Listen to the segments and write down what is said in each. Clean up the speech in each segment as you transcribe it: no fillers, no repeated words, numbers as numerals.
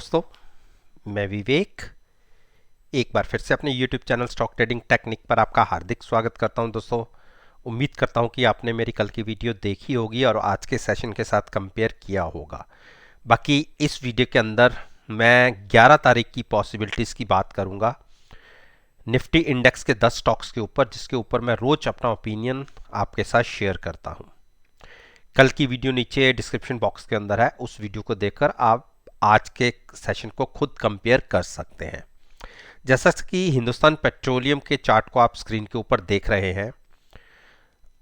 दोस्तों, मैं विवेक एक बार फिर से अपने YouTube channel stock trading technique पर आपका हार्दिक स्वागत करता हूं। दोस्तों, उम्मीद करता हूं कि आपने मेरी कल की वीडियो देखी होगी और आज के सेशन के साथ कंपेयर किया होगा। बाकी इस वीडियो के अंदर मैं 11 तारीख की पॉसिबिलिटीज़ की बात करूंगा निफ्टी इंडेक्स के 10 स्टॉक्स के ऊपर, जिसके ऊपर मैं रोज अपना ओपिनियन आपके साथ शेयर करता हूं। कल की वीडियो नीचे डिस्क्रिप्शन बॉक्स के अंदर है, उस वीडियो को देखकर आप आज के सेशन को खुद कंपेयर कर सकते हैं। जैसा कि हिंदुस्तान पेट्रोलियम के चार्ट को आप स्क्रीन के ऊपर देख रहे हैं,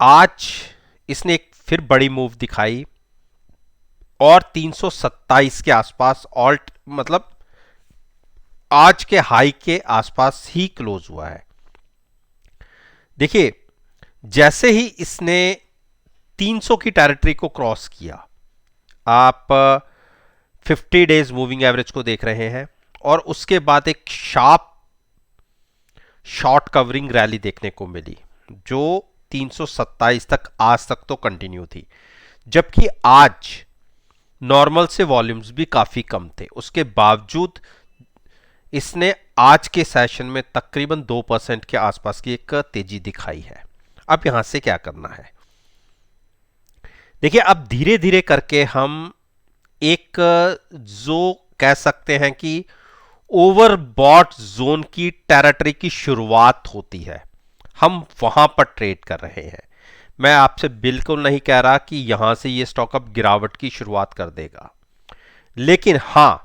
आज इसने एक फिर बड़ी मूव दिखाई और 327 के आसपास मतलब आज के हाई के आसपास ही क्लोज हुआ है। देखिए, जैसे ही इसने 300 की टेरिटरी को क्रॉस किया, आप 50 डेज मूविंग एवरेज को देख रहे हैं और उसके बाद एक शार्प शॉर्ट कवरिंग रैली देखने को मिली जो 327 तक आज तक तो कंटिन्यू थी, जबकि आज नॉर्मल से वॉल्यूम्स भी काफी कम थे। उसके बावजूद इसने आज के सेशन में तकरीबन 2% के आसपास की एक तेजी दिखाई है। अब यहां से क्या करना है, देखिए, अब धीरे धीरे करके हम एक जो कह सकते हैं कि ओवरबॉट जोन की टेरिटरी की शुरुआत होती है, हम वहां पर ट्रेड कर रहे हैं। मैं आपसे बिल्कुल नहीं कह रहा कि यहां से ये स्टॉक अब गिरावट की शुरुआत कर देगा, लेकिन हां,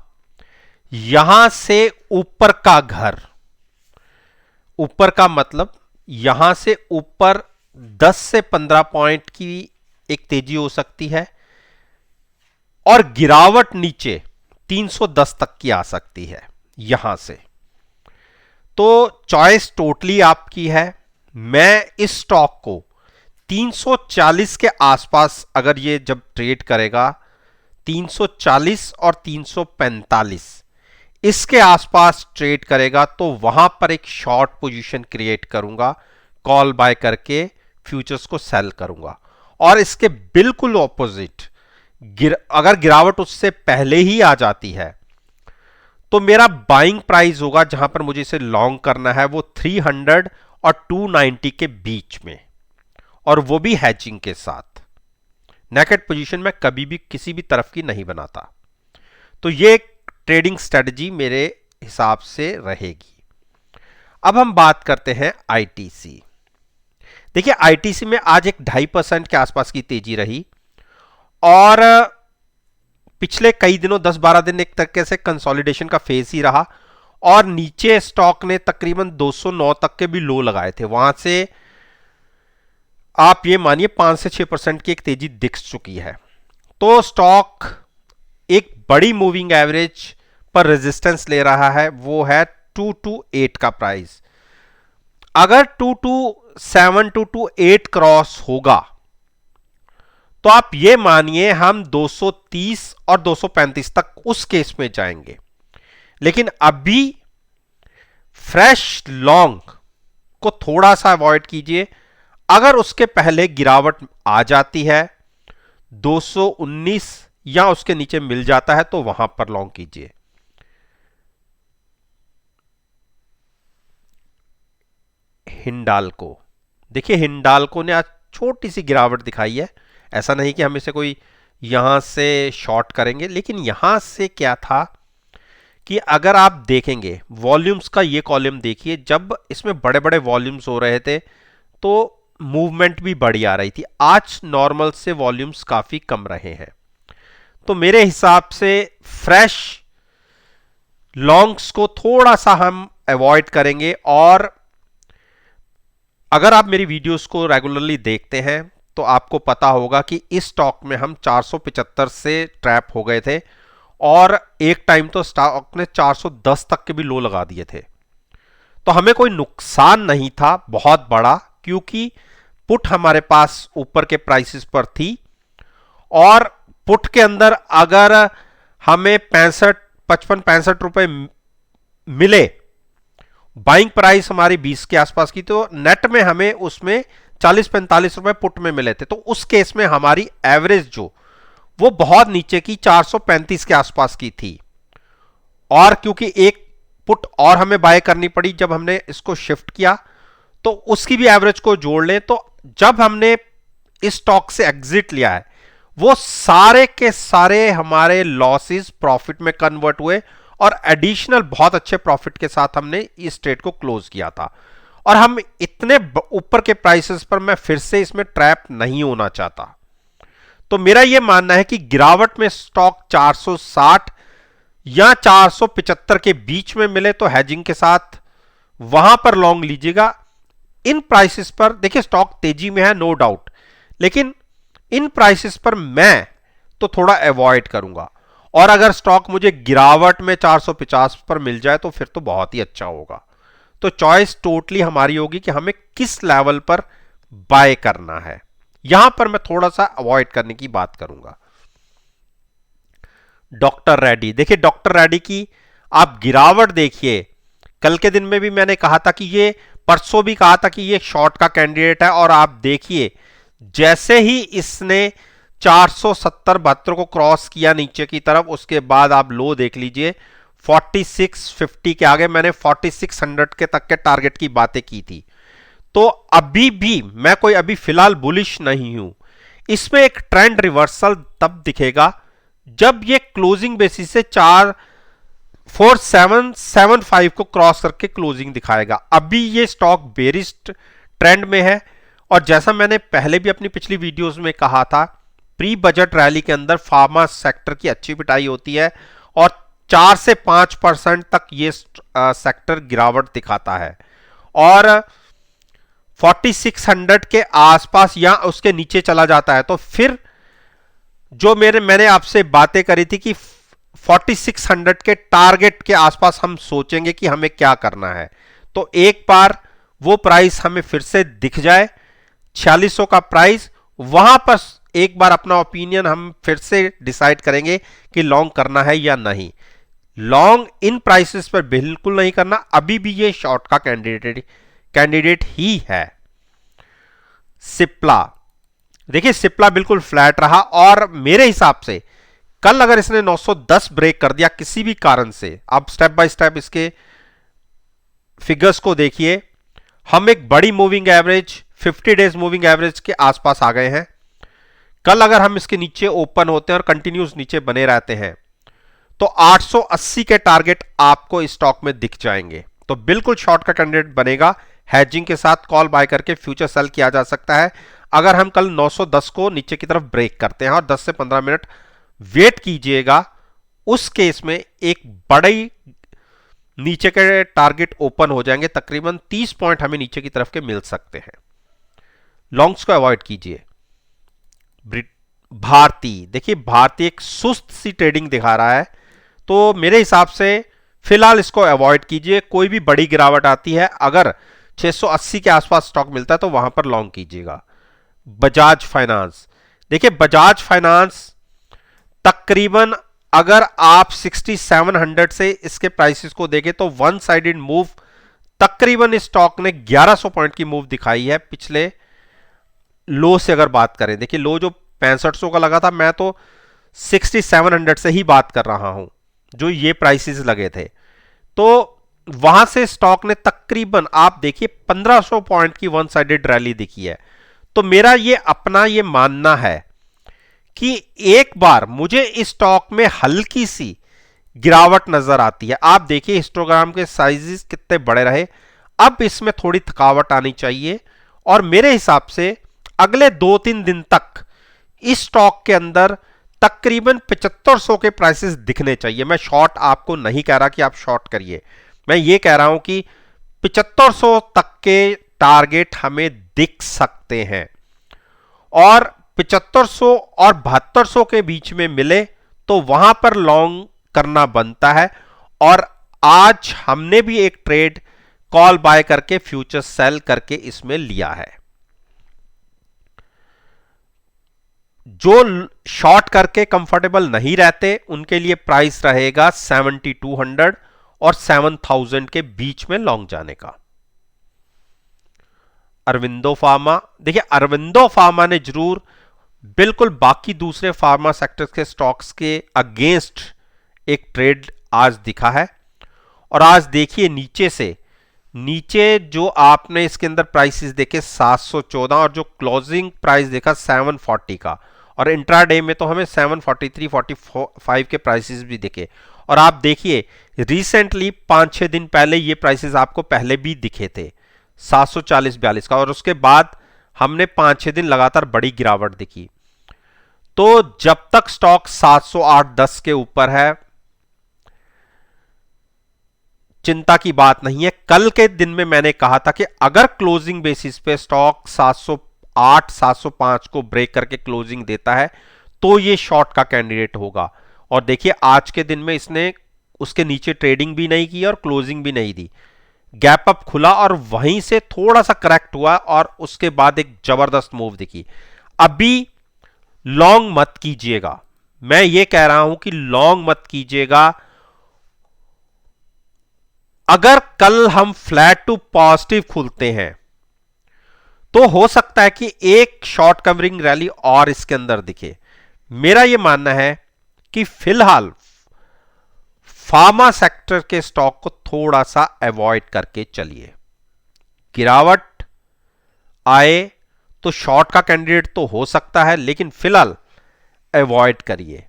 यहां से ऊपर का घर, ऊपर का मतलब यहां से ऊपर 10 से 15 पॉइंट की एक तेजी हो सकती है और गिरावट नीचे 310 तक की आ सकती है यहां से। तो चॉइस टोटली आपकी है। मैं इस स्टॉक को 340 के आसपास, अगर ये जब ट्रेड करेगा 340 और 345 इसके आसपास ट्रेड करेगा, तो वहां पर एक शॉर्ट पोजीशन क्रिएट करूंगा, कॉल बाय करके फ्यूचर्स को सेल करूंगा। और इसके बिल्कुल ऑपोजिट, अगर गिरावट उससे पहले ही आ जाती है तो मेरा बाइंग प्राइस होगा जहां पर मुझे इसे लॉन्ग करना है वो 300 और 290 के बीच में, और वो भी हैचिंग के साथ। नेकेड पोजीशन में कभी भी किसी भी तरफ की नहीं बनाता। तो ये ट्रेडिंग स्ट्रेटजी मेरे हिसाब से रहेगी। अब हम बात करते हैं आईटीसी। देखिए, आईटीसी में आज एक 2.5% के आसपास की तेजी रही और पिछले कई दिनों 10-12 दिन एक तरीके से कंसोलिडेशन का फेज ही रहा और नीचे स्टॉक ने तकरीबन 209 तक के भी लो लगाए थे। वहां से आप ये मानिए 5 से 6% की एक तेजी दिख चुकी है। तो स्टॉक एक बड़ी मूविंग एवरेज पर रेजिस्टेंस ले रहा है, वो है 228 का प्राइस। अगर 227 228 क्रॉस होगा तो आप ये मानिए हम 230 और 235 तक उस केस में जाएंगे। लेकिन अभी फ्रेश लॉन्ग को थोड़ा सा अवॉइड कीजिए। अगर उसके पहले गिरावट आ जाती है, 219 या उसके नीचे मिल जाता है, तो वहां पर लॉन्ग कीजिए। हिंडाल्को, देखिए, हिंडाल्को ने आज छोटी सी गिरावट दिखाई है। ऐसा नहीं कि हम इसे कोई यहां से शॉर्ट करेंगे, लेकिन यहां से क्या था कि अगर आप देखेंगे वॉल्यूम्स का ये कॉलम देखिए, जब इसमें बड़े बड़े वॉल्यूम्स हो रहे थे तो मूवमेंट भी बड़ी आ रही थी। आज नॉर्मल से वॉल्यूम्स काफी कम रहे हैं। तो मेरे हिसाब से फ्रेश लॉन्ग्स को थोड़ा सा हम अवॉइड करेंगे। और अगर आप मेरी वीडियोस को रेगुलरली देखते हैं तो आपको पता होगा कि इस स्टॉक में हम 475 से ट्रैप हो गए थे और एक टाइम तो स्टॉक ने 410 तक के भी लो लगा दिए थे। तो हमें कोई नुकसान नहीं था बहुत बड़ा, क्योंकि पुट हमारे पास ऊपर के प्राइसेस पर थी और पुट के अंदर अगर हमें 55-65 रुपए मिले, बाइंग प्राइस हमारी 20 के आसपास की, तो नेट में हमें उसमें 40-45 रुपए पुट में मिले थे। तो उस केस में हमारी एवरेज जो वो बहुत नीचे की 435 के आसपास की थी और क्योंकि एक पुट और हमें बाय करनी पड़ी जब हमने इसको शिफ्ट किया, तो उसकी भी एवरेज को जोड़ लें तो जब हमने इस स्टॉक से एग्जिट लिया है वो सारे के सारे हमारे लॉसेस प्रॉफिट में कन्वर्ट हुए और एडिशनल बहुत अच्छे प्रॉफिट के साथ हमने इस ट्रेड को क्लोज किया था। और हम इतने ऊपर के प्राइसेस पर मैं फिर से इसमें ट्रैप नहीं होना चाहता। तो मेरा यह मानना है कि गिरावट में स्टॉक 460 या 475 के बीच में मिले तो हेजिंग के साथ वहां पर लॉन्ग लीजिएगा। इन प्राइसेस पर देखिए स्टॉक तेजी में है नो डाउट, लेकिन इन प्राइसेस पर मैं तो थोड़ा अवॉइड करूंगा। और अगर स्टॉक मुझे गिरावट में 450 पर मिल जाए तो फिर तो बहुत ही अच्छा होगा। तो चॉइस टोटली हमारी होगी कि हमें किस लेवल पर बाय करना है। यहां पर मैं थोड़ा सा अवॉइड करने की बात करूंगा। डॉक्टर रेड्डी, देखिए डॉक्टर रेड्डी की आप गिरावट देखिए, कल के दिन में भी मैंने कहा था कि ये, परसों भी कहा था कि ये शॉर्ट का कैंडिडेट है, और आप देखिए जैसे ही इसने 470-72 को क्रॉस किया नीचे की तरफ, उसके बाद आप लो देख लीजिए 4650 के आगे मैंने 4600 के तक के टारगेट की बातें की थी। तो अभी भी मैं कोई अभी फिलहाल बुलिश नहीं हूं। इसमें एक ट्रेंड रिवर्सल तब दिखेगा जब ये क्लोजिंग बेसिस से 4775 को क्रॉस करके क्लोजिंग दिखाएगा। अभी ये स्टॉक बेरिश ट्रेंड में है, और जैसा मैंने पहले भी अपनी पिछली वीडियोस में कहा था, प्री बजट रैली के अंदर फार्मा सेक्टर की अच्छी पिटाई होती है और 4 से 5% तक ये सेक्टर गिरावट दिखाता है, और 4600 के आसपास या उसके नीचे चला जाता है तो फिर जो मैंने आपसे बातें करी थी कि 4600 के टारगेट के आसपास हम सोचेंगे कि हमें क्या करना है। तो एक बार वो प्राइस हमें फिर से दिख जाए 4600 का प्राइस, वहां पर एक बार अपना ओपिनियन हम फिर से डिसाइड करेंगे कि लॉन्ग करना है या नहीं। लॉन्ग इन प्राइसेस पर बिल्कुल नहीं करना, अभी भी ये शॉर्ट का कैंडिडेट ही है। सिप्ला, देखिए सिप्ला बिल्कुल फ्लैट रहा, और मेरे हिसाब से कल अगर इसने 910 ब्रेक कर दिया किसी भी कारण से, आप स्टेप बाय स्टेप इसके फिगर्स को देखिए, हम एक बड़ी moving average 50 days moving average के आसपास आ गए हैं। कल अगर हम इसके नीचे ओपन होते हैं और कंटिन्यूस नीचे बने रहते हैं तो 880 के टारगेट आपको इस स्टॉक में दिख जाएंगे। तो बिल्कुल शॉर्ट का कैंडिडेट बनेगा। हैजिंग के साथ कॉल बाय करके फ्यूचर सेल किया जा सकता है। अगर हम कल 910 को नीचे की तरफ ब्रेक करते हैं और 10 से 15 मिनट वेट कीजिएगा, उस केस में एक बड़ी नीचे के टारगेट ओपन हो जाएंगे, तकरीबन 30 पॉइंट हमें नीचे की तरफ के मिल सकते हैं। लॉन्ग्स को अवॉइड कीजिए। भारती, देखिए भारती एक सुस्त सी ट्रेडिंग दिखा रहा है, तो मेरे हिसाब से फिलहाल इसको अवॉइड कीजिए। कोई भी बड़ी गिरावट आती है, अगर 680 के आसपास स्टॉक मिलता है तो वहां पर लॉन्ग कीजिएगा। बजाज फाइनेंस, देखिए बजाज फाइनेंस तकरीबन अगर आप 6700 से इसके प्राइसेस को देखें तो वन साइडेड मूव तकरीबन इस स्टॉक ने 1100 पॉइंट की मूव दिखाई है पिछले लो से अगर बात करें। देखिए लो जो 6500 का लगा था, मैं तो 6700 से ही बात कर रहा हूं जो ये प्राइसेस लगे थे। तो वहां से स्टॉक ने तकरीबन आप देखिए 1500 पॉइंट की वन साइडेड रैली दिखी है। तो मेरा ये अपना ये मानना है कि एक बार मुझे इस स्टॉक में हल्की सी गिरावट नजर आती है। आप देखिए हिस्टोग्राम के साइजेस कितने बड़े रहे, अब इसमें थोड़ी थकावट आनी चाहिए, और मेरे हिसाब से अगले 2-3 दिन तक इस स्टॉक के अंदर तकरीबन 7500 के प्राइसेस दिखने चाहिए। मैं शॉर्ट आपको नहीं कह रहा कि आप शॉर्ट करिए, मैं ये कह रहा हूं कि 7500 तक के टारगेट हमें दिख सकते हैं, और 7500 और 7200 के बीच में मिले तो वहां पर लॉन्ग करना बनता है। और आज हमने भी एक ट्रेड कॉल बाय करके फ्यूचर सेल करके इसमें लिया है। जो शॉर्ट करके कंफर्टेबल नहीं रहते उनके लिए प्राइस रहेगा 7200 और 7000 के बीच में लॉन्ग जाने का। अरविंदो फार्मा, देखिए अरविंदो फार्मा ने जरूर बिल्कुल बाकी दूसरे फार्मा सेक्टर्स के स्टॉक्स के अगेंस्ट एक ट्रेड आज दिखा है। और आज देखिए नीचे जो आपने इसके अंदर प्राइसेस देखे 714 और जो क्लोजिंग प्राइस देखा 740 का, और इंट्राडे में तो हमें 743 45 के प्राइसेस भी दिखे। और आप देखिए रिसेंटली 5-6 दिन पहले ये प्राइसेस आपको पहले भी दिखे थे 740-42 का, और उसके बाद हमने 5-6 दिन लगातार बड़ी गिरावट दिखी। तो जब तक स्टॉक 708-10 के ऊपर है चिंता की बात नहीं है। कल के दिन में मैंने कहा था कि अगर क्लोजिंग बेसिस पे स्टॉक 708 705 को ब्रेक करके क्लोजिंग देता है तो ये शॉर्ट का कैंडिडेट होगा। और देखिए आज के दिन में इसने उसके नीचे ट्रेडिंग भी नहीं की और क्लोजिंग भी नहीं दी, गैप अप खुला और वहीं से थोड़ा सा करेक्ट हुआ और उसके बाद एक जबरदस्त मूव दिखी। अभी लॉन्ग मत कीजिएगा, मैं ये कह रहा हूं कि लॉन्ग मत कीजिएगा। अगर कल हम फ्लैट टू पॉजिटिव खुलते हैं तो हो सकता है कि एक शॉर्ट कवरिंग रैली और इसके अंदर दिखे। मेरा यह मानना है कि फिलहाल फार्मा सेक्टर के स्टॉक को थोड़ा सा अवॉइड करके चलिए। गिरावट आए तो शॉर्ट का कैंडिडेट तो हो सकता है, लेकिन फिलहाल अवॉइड करिए।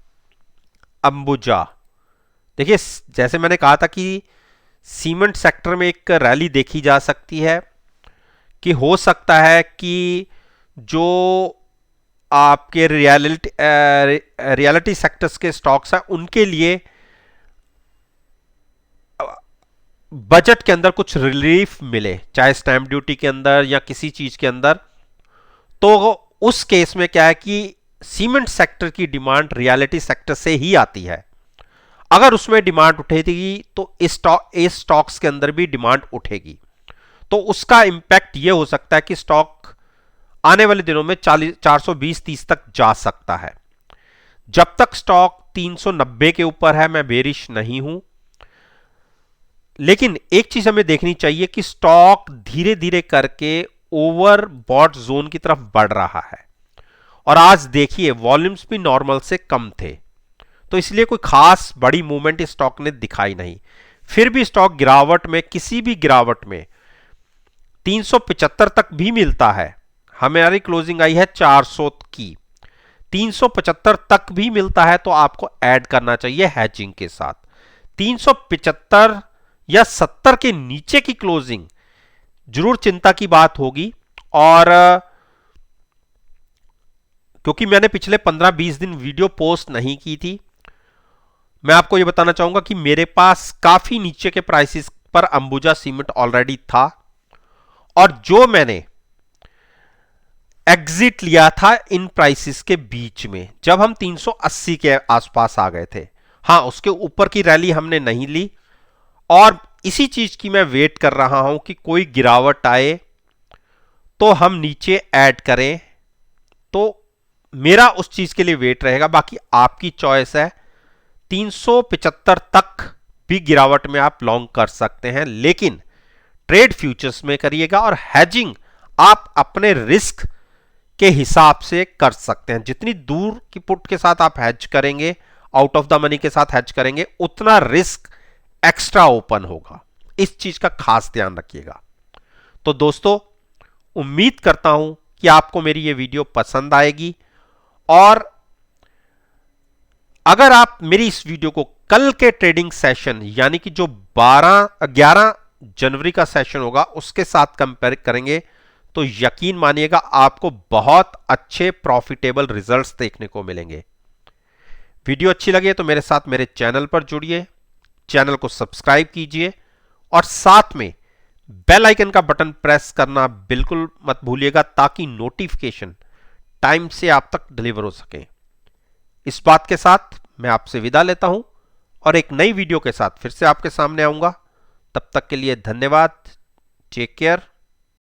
अंबुजा देखिए, जैसे मैंने कहा था कि सीमेंट सेक्टर में एक रैली देखी जा सकती है कि हो सकता है कि जो आपके रियलिटी सेक्टर्स के स्टॉक्स हैं उनके लिए बजट के अंदर कुछ रिलीफ मिले, चाहे स्टैंप ड्यूटी के अंदर या किसी चीज के अंदर। तो उस केस में क्या है कि सीमेंट सेक्टर की डिमांड रियलिटी सेक्टर से ही आती है। अगर उसमें डिमांड उठेगी तो इस स्टॉक्स के अंदर भी डिमांड उठेगी, तो उसका इंपैक्ट यह हो सकता है कि स्टॉक आने वाले दिनों में 420-30 तक जा सकता है। जब तक स्टॉक 390 के ऊपर है मैं बेरिश नहीं हूं, लेकिन एक चीज हमें देखनी चाहिए कि स्टॉक धीरे धीरे करके ओवरबॉट जोन की तरफ बढ़ रहा है। और आज देखिए वॉल्यूम्स भी नॉर्मल से कम थे, तो इसलिए कोई खास बड़ी मूवमेंट इस स्टॉक ने दिखाई नहीं। फिर भी स्टॉक गिरावट में, किसी भी गिरावट में 375 तक भी मिलता है। हमारी क्लोजिंग आई है 400 की, 375 तक भी मिलता है तो आपको ऐड करना चाहिए हैचिंग के साथ। 375 या 70 के नीचे की क्लोजिंग जरूर चिंता की बात होगी। और क्योंकि मैंने पिछले 15-20 दिन वीडियो पोस्ट नहीं की थी, मैं आपको यह बताना चाहूंगा कि मेरे पास काफी नीचे के प्राइसेस पर अंबुजा सीमेंट ऑलरेडी था, और जो मैंने एग्जिट लिया था इन प्राइसेस के बीच में जब हम 380 के आसपास आ गए थे। हां, उसके ऊपर की रैली हमने नहीं ली, और इसी चीज की मैं वेट कर रहा हूं कि कोई गिरावट आए तो हम नीचे ऐड करें। तो मेरा उस चीज के लिए वेट रहेगा, बाकी आपकी चॉइस है। 375 तक भी गिरावट में आप लॉन्ग कर सकते हैं, लेकिन ट्रेड फ्यूचर्स में करिएगा और हैजिंग आप अपने रिस्क के हिसाब से कर सकते हैं। जितनी दूर की पुट के साथ आप हैज करेंगे, आउट ऑफ द मनी के साथ हैज करेंगे, उतना रिस्क एक्स्ट्रा ओपन होगा। इस चीज का खास ध्यान रखिएगा। तो दोस्तों, उम्मीद करता हूं कि आपको मेरी यह वीडियो पसंद आएगी, और अगर आप मेरी इस वीडियो को कल के ट्रेडिंग सेशन यानी कि जो 11 जनवरी का सेशन होगा उसके साथ कंपेयर करेंगे तो यकीन मानिएगा आपको बहुत अच्छे प्रॉफिटेबल रिजल्ट्स देखने को मिलेंगे। वीडियो अच्छी लगे तो मेरे साथ मेरे चैनल पर जुड़िए, चैनल को सब्सक्राइब कीजिए और साथ में बेल आइकन का बटन प्रेस करना बिल्कुल मत भूलिएगा, ताकि नोटिफिकेशन टाइम से आप तक डिलीवर हो सके। इस बात के साथ मैं आपसे विदा लेता हूं और एक नई वीडियो के साथ फिर से आपके सामने आऊंगा। तब तक के लिए धन्यवाद। Take care.